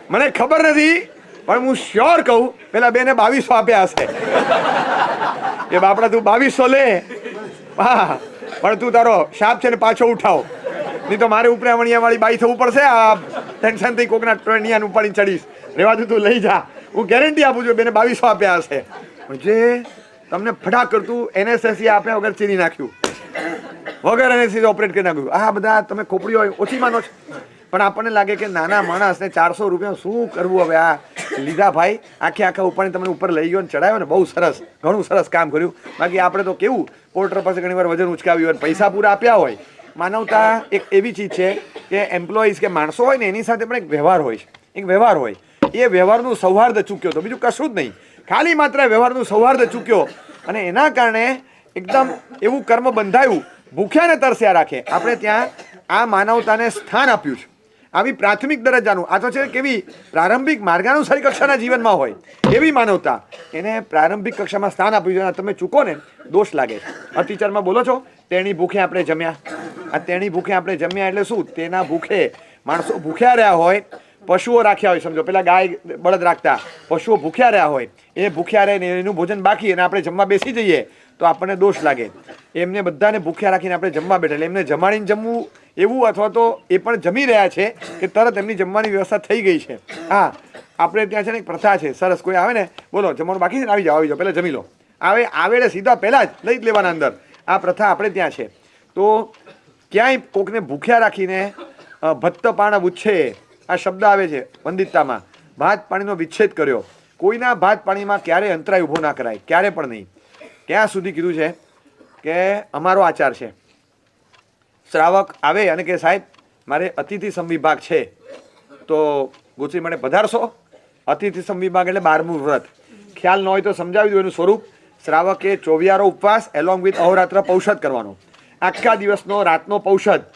મને ખબર નથી, પણ હું શ્યોર કહું, પેલા બેને 2200 આપ્યા હશે કે બાપડા તું 2200 લે, હા, પણ તું તારો શાપ છે ને પાછો ઉઠાવ, નહીં તો મારે ઉપરે વણિયાવાળી બાઈ થવું પડશે. આ ટેન્શનથી કોકના ટ્રેનિયાન ઉપાડીને ચડીશ. રેવા દઉં, તું લઈ જા, હું ગેરંટી આપું છું બેને 2200 આપ્યા હશે. પણ જે તમને ફટાક કરતું NSSE આપ્યા વગર ચીરી નાખ્યું, વગર NSSE ઓપરેટ કરી નાખ્યું. આ બધા તમે ખોપડીઓ ઓછી માનો છો, પણ આપણને લાગે કે નાના માણસને 400 રૂપિયા શું કરવું. હવે આ લીધા ભાઈ, આખા ઉપાડી તમને ઉપર લઈ ગયો ને ચડાવ્યો ને, બહુ સરસ, ઘણું સરસ કામ કર્યું. બાકી આપણે તો કેવું, પોર્ટર પાસે ઘણી વાર વજન ઉચકાવ્યું હોય, પૈસા પૂરા આપ્યા હોય. માનવતા એક એવી ચીજ છે કે એમ્પ્લોઈઝ કે માણસો હોય ને એની સાથે પણ એક વ્યવહાર હોય છે, એક વ્યવહાર હોય. એ વ્યવહારનું સૌહાર્દ ચૂક્યો તો, બીજું કશું જ નહીં, ખાલી માત્ર વ્યવહારનું સૌહાર્દ ચૂક્યો, અને એના કારણે એકદમ એવું કર્મ બંધાયું, ભૂખ્યાને તરસ્યા રાખે. આપણે ત્યાં આ માનવતાને સ્થાન આપ્યું છે, આવી પ્રાથમિક દરજ્જાનું. આ તો છે કેવી પ્રારંભિક માર્ગાનુસારી કક્ષાના જીવનમાં હોય એવી માનવતા, એને પ્રારંભિક કક્ષામાં સ્થાન આપ્યું છે. તમે ચૂકો ને દોષ લાગે. આ ટીચરમાં બોલો છો, તેની ભૂખે આપણે જમ્યા. આ તેની ભૂખે આપણે જમ્યા એટલે શું? તેના ભૂખે માણસો ભૂખ્યા રહ્યા હોય, પશુઓ રાખ્યા હોય, સમજો પેલા ગાય બળદ રાખતા, પશુઓ ભૂખ્યા રહ્યા હોય, એ ભૂખ્યા રહે ને એનું ભોજન બાકી, અને આપણે જમવા બેસી જઈએ તો આપણને દોષ લાગે. એમને બધાને ભૂખ્યા રાખીને આપણે જમવા બેઠા, એટલે એમને જમાડીને જમવું એવું, અથવા તો એ પણ જમી રહ્યા છે કે તરત એમની જમવાની વ્યવસ્થા થઈ ગઈ છે. હા, આપણે ત્યાં છે ને એક પ્રથા છે સરસ, કોઈ આવે ને, બોલો જમવાનું બાકી છે ને, આવી જાઓ પહેલાં જમી લો. આવે એટલે સીધા પહેલાં જ લઈ જ લેવાના અંદર. આ પ્રથા આપણે ત્યાં છે. તો ક્યાંય કોકને ભૂખ્યા રાખીને ભત્ત પાણ ઉચ્છે, આ શબ્દ આવે છે વંદિતતામાં, ભાત પાણીનો વિચ્છેદ કર્યો. કોઈના ભાત પાણીમાં ક્યારેય અંતરાય ઊભો ના કરાય, ક્યારે પણ નહીં. ક્યાં સુધી કીધું છે કે અમારો આચાર છે, શ્રાવક આવે અને કે સાહેબ મારે અતિથિ સંવિભાગ છે, તો ગોત્રી મને પધારશો. અતિથિ સંવિભાગ એટલે 12મું વ્રત. ખ્યાલ ન હોય તો સમજાવી દઉં એનું સ્વરૂપ. શ્રાવકે 24 ઉપવાસ એલોંગ વિથ અહોરાત્ર પૌષધ કરવાનો, આખા દિવસનો રાતનો પૌષધ.